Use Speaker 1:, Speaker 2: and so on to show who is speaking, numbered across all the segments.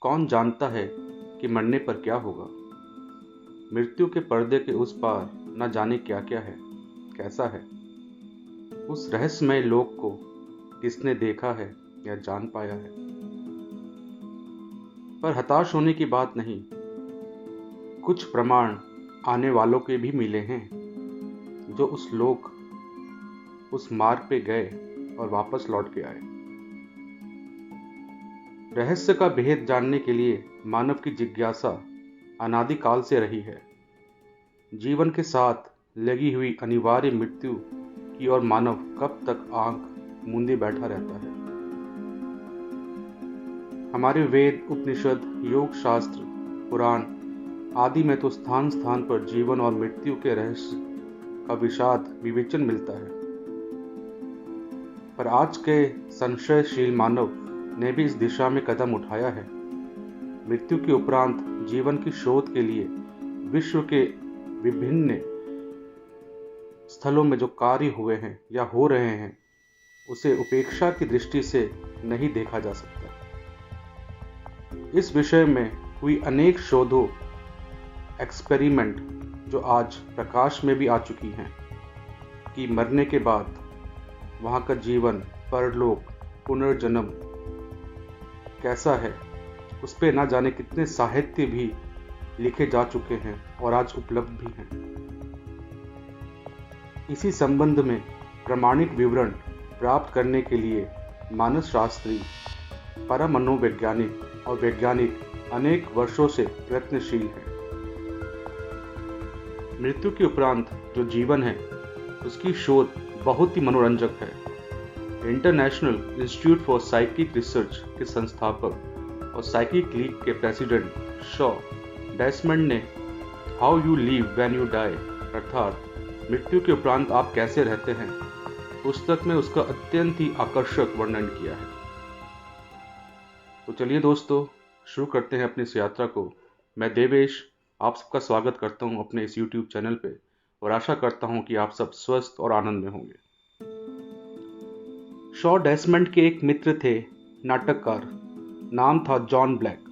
Speaker 1: कौन जानता है कि मरने पर क्या होगा। मृत्यु के पर्दे के उस पार न जाने क्या क्या है, कैसा है। उस रहस्यमय लोक को किसने देखा है या जान पाया है। पर हताश होने की बात नहीं, कुछ प्रमाण आने वालों के भी मिले हैं जो उस लोक, उस मार्ग पे गए और वापस लौट के आए। रहस्य का भेद जानने के लिए मानव की जिज्ञासा अनादिकाल से रही है। जीवन के साथ लगी हुई अनिवार्य मृत्यु की ओर मानव कब तक आंख मूंदे बैठा रहता है। हमारे वेद, उपनिषद, योग शास्त्र, पुराण आदि में तो स्थान स्थान पर जीवन और मृत्यु के रहस्य का विषाद विवेचन मिलता है। पर आज के संशयशील मानव ने भी इस दिशा में कदम उठाया है। मृत्यु के उपरांत जीवन की शोध के लिए विश्व के विभिन्न स्थलों में जो कार्य हुए हैं या हो रहे हैं, उसे उपेक्षा की दृष्टि से नहीं देखा जा सकता। इस विषय में हुई अनेक शोधों, एक्सपेरिमेंट जो आज प्रकाश में भी आ चुकी हैं कि मरने के बाद वहाँ का जीवन, परलोक, पुनर्जन्म कैसा है, उस पे ना जाने कितने साहित्य भी लिखे जा चुके हैं और आज उपलब्ध भी हैं। इसी संबंध में प्रामाणिक विवरण प्राप्त करने के लिए मानसशास्त्री, परमनोवैज्ञानिक और वैज्ञानिक अनेक वर्षों से प्रयत्नशील हैं। मृत्यु के उपरांत जो जीवन है, उसकी शोध बहुत ही मनोरंजक है। International institute for psychic research के संस्थापक और साइकिक लीग के प्रेसिडेंट शॉ डेसमंड ने how you live when you die, अर्थात मृत्यु के उपरांत आप कैसे रहते हैं, पुस्तक में उसका अत्यंत ही आकर्षक वर्णन किया है। तो चलिए दोस्तों, शुरू करते हैं अपनी इस यात्रा को। मैं देवेश आप सबका स्वागत करता हूं अपने इस YouTube चैनल पे और आशा करता हूं कि आप सब स्वस्थ और आनंद में होंगे। शॉ डेसमंड के एक मित्र थे, नाटककार, नाम था जॉन ब्लैक।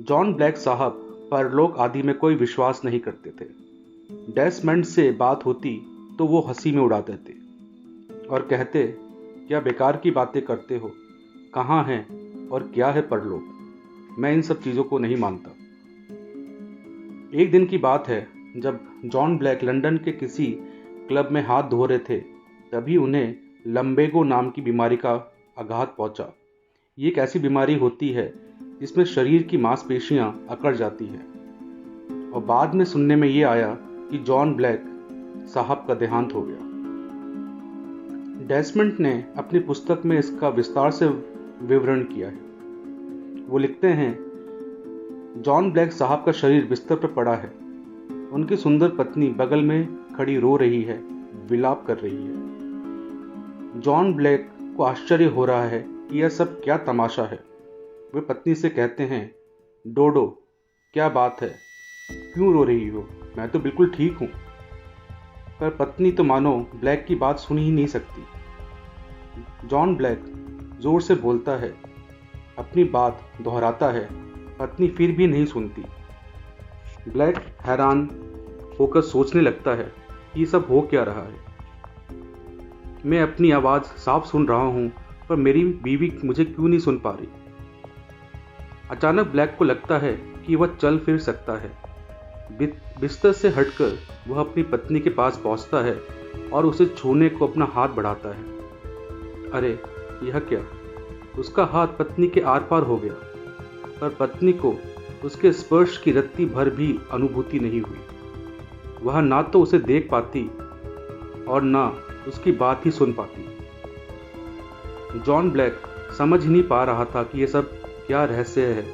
Speaker 1: जॉन ब्लैक साहब परलोक आदि में कोई विश्वास नहीं करते थे। डेसमंड से बात होती तो वो हंसी में उड़ा देते और कहते, क्या बेकार की बातें करते हो, कहाँ है और क्या है परलोक, मैं इन सब चीज़ों को नहीं मानता। एक दिन की बात है, जब जॉन ब्लैक लंदन के किसी क्लब में हाथ धो रहे थे, तभी उन्हें लम्बेगो नाम की बीमारी का आघात पहुंचा। ये एक ऐसी बीमारी होती है जिसमें शरीर की मांसपेशियां अकड़ जाती हैं और बाद में सुनने में ये आया कि जॉन ब्लैक साहब का देहांत हो गया। डेसमंड ने अपनी पुस्तक में इसका विस्तार से विवरण किया है। वो लिखते हैं, जॉन ब्लैक साहब का शरीर बिस्तर पर पड़ा है। उनकी सुंदर पत्नी बगल में खड़ी रो रही है, विलाप कर रही है। जॉन ब्लैक को आश्चर्य हो रहा है कि यह सब क्या तमाशा है। वे पत्नी से कहते हैं, डोडो क्या बात है, क्यों रो रही हो, मैं तो बिल्कुल ठीक हूँ। पर पत्नी तो मानो ब्लैक की बात सुन ही नहीं सकती। जॉन ब्लैक जोर से बोलता है, अपनी बात दोहराता है, पत्नी फिर भी नहीं सुनती। ब्लैक हैरान होकर सोचने लगता है कि ये सब हो क्या रहा है। मैं अपनी आवाज़ साफ सुन रहा हूँ, पर मेरी बीवी मुझे क्यों नहीं सुन पा रही। अचानक ब्लैक को लगता है कि वह चल फिर सकता है। बिस्तर से हटकर वह अपनी पत्नी के पास पहुँचता है और उसे छूने को अपना हाथ बढ़ाता है। अरे यह क्या, उसका हाथ पत्नी के आर पार हो गया, पर पत्नी को उसके स्पर्श की रत्ती भर भी अनुभूति नहीं हुई। वह ना तो उसे देख पाती और ना उसकी बात ही सुन पाती। जॉन ब्लैक समझ ही नहीं पा रहा था कि यह सब क्या रहस्य है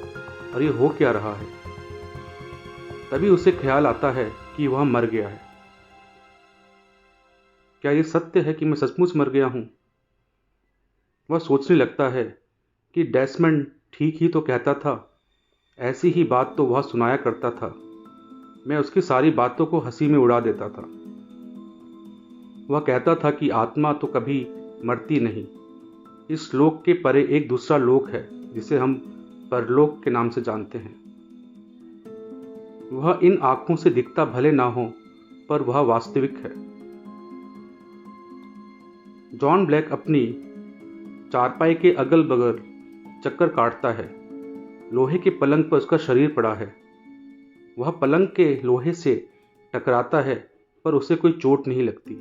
Speaker 1: और ये हो क्या रहा है। तभी उसे ख्याल आता है कि वह मर गया है। क्या यह सत्य है कि मैं सचमुच मर गया हूं? वह सोचने लगता है कि डेसमंड ठीक ही तो कहता था, ऐसी ही बात तो वह सुनाया करता था। मैं उसकी सारी बातों को हंसी में उड़ा देता था। वह कहता था कि आत्मा तो कभी मरती नहीं। इस लोक के परे एक दूसरा लोक है जिसे हम परलोक के नाम से जानते हैं। वह इन आंखों से दिखता भले ना हो, पर वह वास्तविक है। जॉन ब्लैक अपनी चारपाई के अगल बगल चक्कर काटता है। लोहे के पलंग पर उसका शरीर पड़ा है। वह पलंग के लोहे से टकराता है, पर उसे कोई चोट नहीं लगती।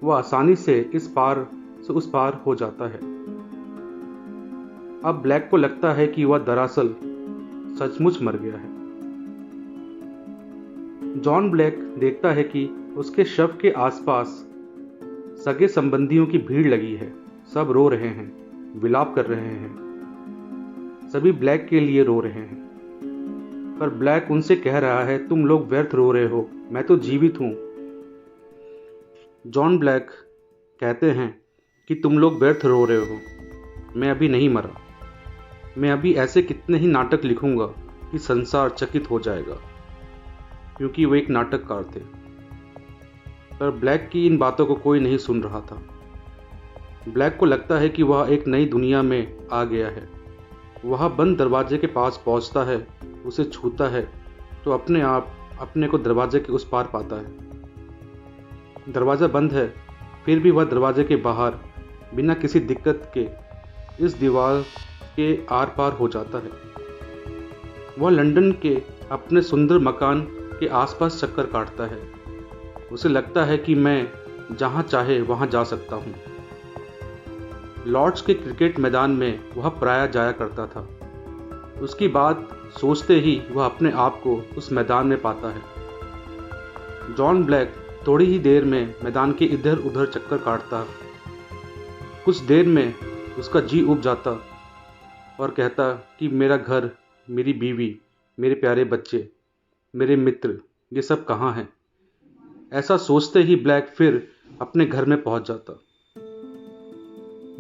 Speaker 1: वह आसानी से इस पार से उस पार हो जाता है। अब ब्लैक को लगता है कि वह दरअसल सचमुच मर गया है। जॉन ब्लैक देखता है कि उसके शव के आसपास सगे संबंधियों की भीड़ लगी है। सब रो रहे हैं, विलाप कर रहे हैं। सभी ब्लैक के लिए रो रहे हैं, पर ब्लैक उनसे कह रहा है, तुम लोग व्यर्थ रो रहे हो, मैं तो जीवित हूं। जॉन ब्लैक कहते हैं कि तुम लोग व्यर्थ रो रहे हो, मैं अभी नहीं मरा। मैं अभी ऐसे कितने ही नाटक लिखूंगा कि संसार चकित हो जाएगा, क्योंकि वो एक नाटककार थे। पर ब्लैक की इन बातों को कोई नहीं सुन रहा था। ब्लैक को लगता है कि वह एक नई दुनिया में आ गया है। वह बंद दरवाजे के पास पहुंचता है, उसे छूता है तो अपने आप अपने को दरवाजे के उस पार पाता है। दरवाज़ा बंद है, फिर भी वह दरवाजे के बाहर बिना किसी दिक्कत के इस दीवार के आर पार हो जाता है। वह लंदन के अपने सुंदर मकान के आसपास चक्कर काटता है। उसे लगता है कि मैं जहाँ चाहे वहाँ जा सकता हूँ। लॉर्ड्स के क्रिकेट मैदान में वह प्रायः जाया करता था। उसकी बात सोचते ही वह अपने आप को उस मैदान में पाता है। जॉन ब्लैक थोड़ी ही देर में मैदान के इधर उधर चक्कर काटता। कुछ देर में उसका जी उब जाता और कहता कि मेरा घर, मेरी बीवी, मेरे प्यारे बच्चे, मेरे मित्र, ये सब कहाँ हैं। ऐसा सोचते ही ब्लैक फिर अपने घर में पहुंच जाता।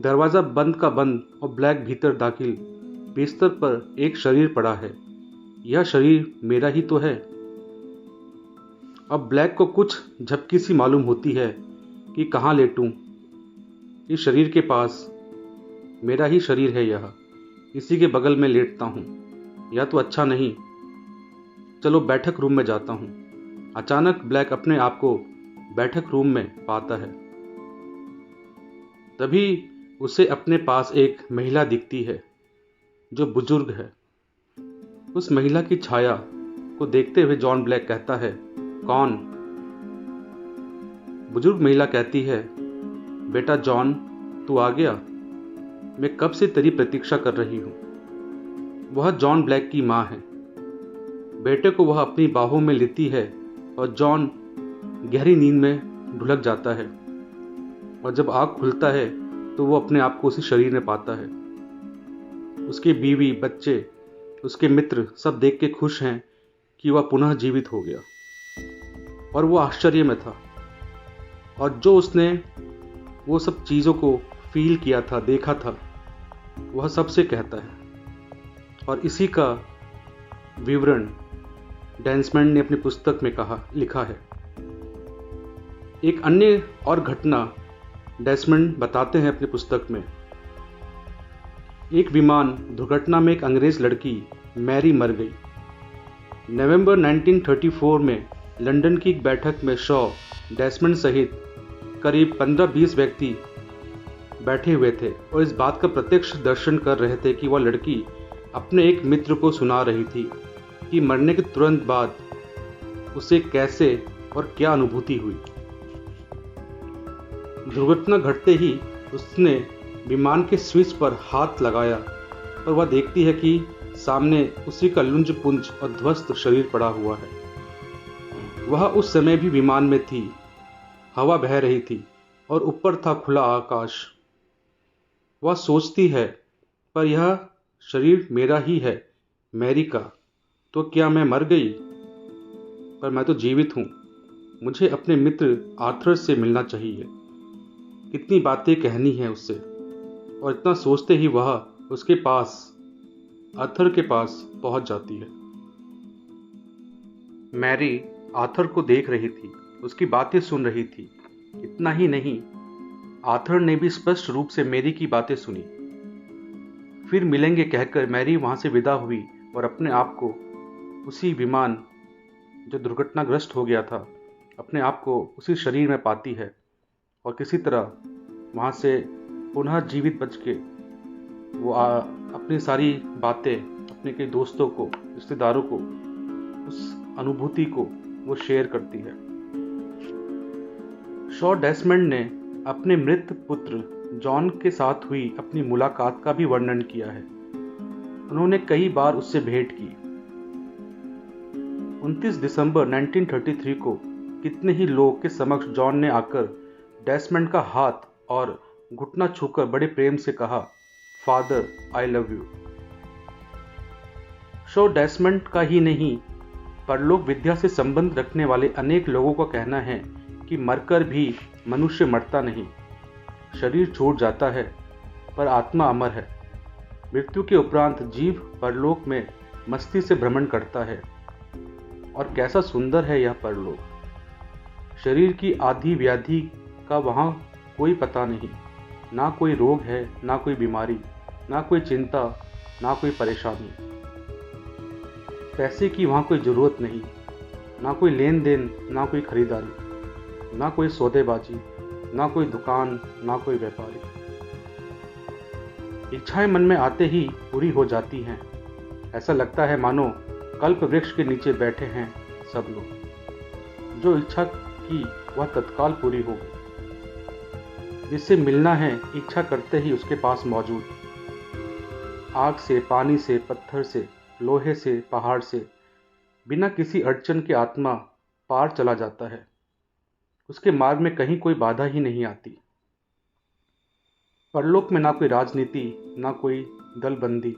Speaker 1: दरवाज़ा बंद का बंद और ब्लैक भीतर दाखिल। बिस्तर पर एक शरीर पड़ा है। यह शरीर मेरा ही तो है। अब ब्लैक को कुछ झपकी सी मालूम होती है कि कहाँ लेटूं। इस शरीर के पास मेरा ही शरीर है, यह इसी के बगल में लेटता हूँ। यह तो अच्छा नहीं। चलो बैठक रूम में जाता हूँ। अचानक ब्लैक अपने आप को बैठक रूम में पाता है। तभी उसे अपने पास एक महिला दिखती है जो बुजुर्ग है। उस महिला की छाया को देखते हुए जॉन ब्लैक कहता है, कौन? बुजुर्ग महिला कहती है, बेटा जॉन, तू आ गया। मैं कब से तेरी प्रतीक्षा कर रही हूँ। वह जॉन ब्लैक की माँ है। बेटे को वह अपनी बाहों में लेती है और जॉन गहरी नींद में ढुलक जाता है। और जब आँख खुलता है तो वो अपने आप को उसी शरीर में पाता है। उसके बीवी, बच्चे, उसके मित्र सब देख के खुश हैं कि वह पुनः जीवित हो गया। और वो आश्चर्य में था। और जो उसने वो सब चीज़ों को फील किया था, देखा था, वह सबसे कहता है। और इसी का विवरण डेस्मंड ने अपनी पुस्तक में लिखा है। एक अन्य और घटना डेस्मंड बताते हैं अपनी पुस्तक में। एक विमान दुर्घटना में एक अंग्रेज लड़की मैरी मर गई। नवंबर 1934 में लंदन की एक बैठक में शॉ, डेस्मंड सहित करीब 15-20 व्यक्ति बैठे हुए थे और इस बात का प्रत्यक्ष दर्शन कर रहे थे कि वह लड़की अपने एक मित्र को सुना रही थी कि मरने के तुरंत बाद उसे कैसे और क्या अनुभूति हुई। दुर्घटना घटते ही उसने विमान के स्विच पर हाथ लगाया और वह देखती है कि सामने उसी का लुंज पुंज और ध्वस्त शरीर पड़ा हुआ है। वह उस समय भी विमान में थी। हवा बह रही थी और ऊपर था खुला आकाश। वह सोचती है, पर यह शरीर मेरा ही है, मैरी का, तो क्या मैं मर गई? पर मैं तो जीवित हूँ। मुझे अपने मित्र आर्थर से मिलना चाहिए। कितनी बातें कहनी है उससे। और इतना सोचते ही वह उसके पास, आर्थर के पास पहुंच जाती है। मैरी आर्थर को देख रही थी, उसकी बातें सुन रही थी। इतना ही नहीं, आर्थर ने भी स्पष्ट रूप से मैरी की बातें सुनी। फिर मिलेंगे कहकर मैरी वहाँ से विदा हुई और अपने आप को उसी विमान जो दुर्घटनाग्रस्त हो गया था, अपने आप को उसी शरीर में पाती है और किसी तरह वहाँ से पुनः जीवित बच के वो अपनी सारी बातें अपने कई दोस्तों को, रिश्तेदारों को, उस अनुभूति को वो शेयर करती है। शॉ डेसमंड ने अपने मृत पुत्र जॉन के साथ हुई अपनी मुलाकात का भी वर्णन किया है। उन्होंने कई बार उससे भेंट की। 29 दिसंबर 1933 को कितने ही लोग के समक्ष जॉन ने आकर डेसमंड का हाथ और घुटना छूकर बड़े प्रेम से कहा, father I love you. Shaw Desmond का ही नहीं, परलोक विद्या से संबंध रखने वाले अनेक लोगों का कहना है कि मरकर भी मनुष्य मरता नहीं, शरीर छूट जाता है पर आत्मा अमर है। मृत्यु के उपरांत जीव परलोक में मस्ती से भ्रमण करता है। और कैसा सुंदर है यह परलोक। शरीर की आदि व्याधि का वहाँ कोई पता नहीं, ना कोई रोग है, ना कोई बीमारी, ना कोई चिंता, ना कोई परेशानी। पैसे की वहाँ कोई ज़रूरत नहीं, ना कोई लेन देन, ना कोई खरीदारी, ना कोई सौदेबाजी, ना कोई दुकान, ना कोई व्यापारी। इच्छाएं मन में आते ही पूरी हो जाती हैं। ऐसा लगता है मानो कल्प वृक्ष के नीचे बैठे हैं सब लोग। जो इच्छा की वह तत्काल पूरी हो गई। जिससे मिलना है इच्छा करते ही उसके पास मौजूद। आग से, पानी से, पत्थर से, लोहे से, पहाड़ से, बिना किसी अड़चन के आत्मा पार चला जाता है। उसके मार्ग में कहीं कोई बाधा ही नहीं आती। परलोक में ना कोई राजनीति, ना कोई दलबंदी,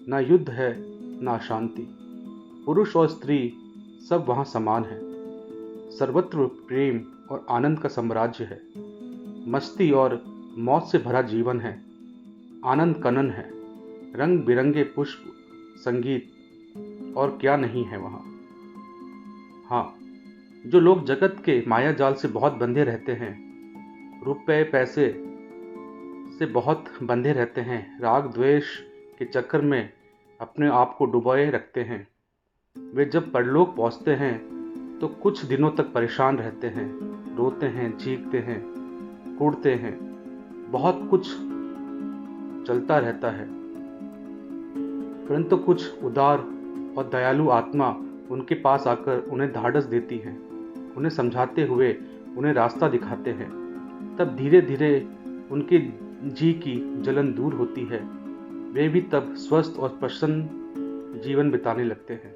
Speaker 1: ना युद्ध है, ना अशांति। पुरुष और स्त्री सब वहाँ समान हैं। सर्वत्र प्रेम और आनंद का साम्राज्य है। मस्ती और मौत से भरा जीवन है। आनंद कनन है। रंग बिरंगे पुष्प, संगीत और क्या नहीं है वहाँ। हाँ, जो लोग जगत के माया जाल से बहुत बंधे रहते हैं, रुपए पैसे से बहुत बंधे रहते हैं, राग द्वेष के चक्कर में अपने आप को डुबोए रखते हैं, वे जब परलोक पहुँचते हैं तो कुछ दिनों तक परेशान रहते हैं, रोते हैं, चीखते हैं, कूदते हैं, बहुत कुछ चलता रहता है। परंतु कुछ उदार और दयालु आत्मा उनके पास आकर उन्हें धाड़स देती है, उन्हें समझाते हुए उन्हें रास्ता दिखाते हैं। तब धीरे धीरे उनके जी की जलन दूर होती है। वे भी तब स्वस्थ और प्रसन्न जीवन बिताने लगते हैं।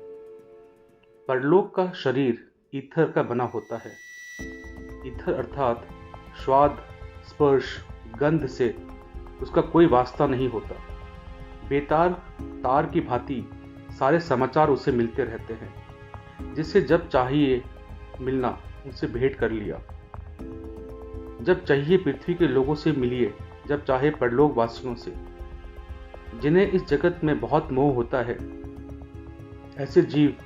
Speaker 1: परलोक का शरीर ईथर का बना होता है। ईथर अर्थात स्वाद, स्पर्श, गंध से उसका कोई वास्ता नहीं होता। बेतार तार की भांति सारे समाचार उसे मिलते रहते हैं, जिसे जब चाहिए मिलना उनसे भेंट कर लिया। जब चाहिए पृथ्वी के लोगों से मिलिए, जब चाहे परलोक वासियों से। जिन्हें इस जगत में बहुत मोह होता है, ऐसे जीव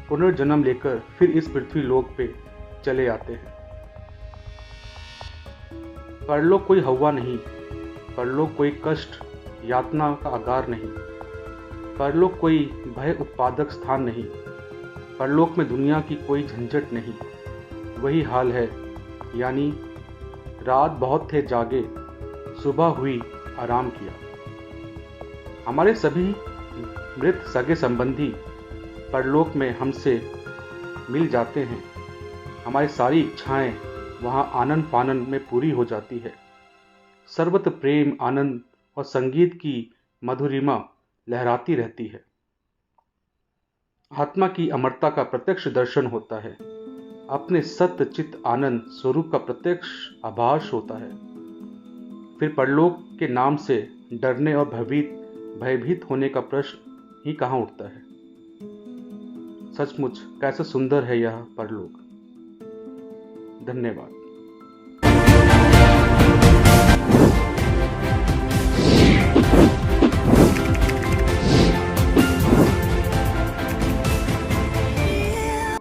Speaker 1: पुनर्जन्म लेकर फिर इस पृथ्वी लोक पे चले आते हैं। परलोक कोई हवा नहीं, परलोक कोई कष्ट यातना का आगार नहीं, परलोक कोई भय उत्पादक स्थान नहीं, परलोक में दुनिया की कोई झंझट नहीं। वही हाल है, यानी रात बहुत थे जागे, सुबह हुई आराम किया। हमारे सभी मृत सगे संबंधी परलोक में हमसे मिल जाते हैं। हमारी सारी इच्छाएं वहाँ आनंद फानन में पूरी हो जाती है। सर्वत्र प्रेम, आनंद और संगीत की मधुरिमा लहराती रहती है। आत्मा की अमरता का प्रत्यक्ष दर्शन होता है। अपने सत्य चित्त आनंद स्वरूप का प्रत्यक्ष आभास होता है। फिर परलोक के नाम से डरने और भयभीत होने का प्रश्न ही कहाँ उठता है। सचमुच कैसा सुंदर है यह परलोक। धन्यवाद।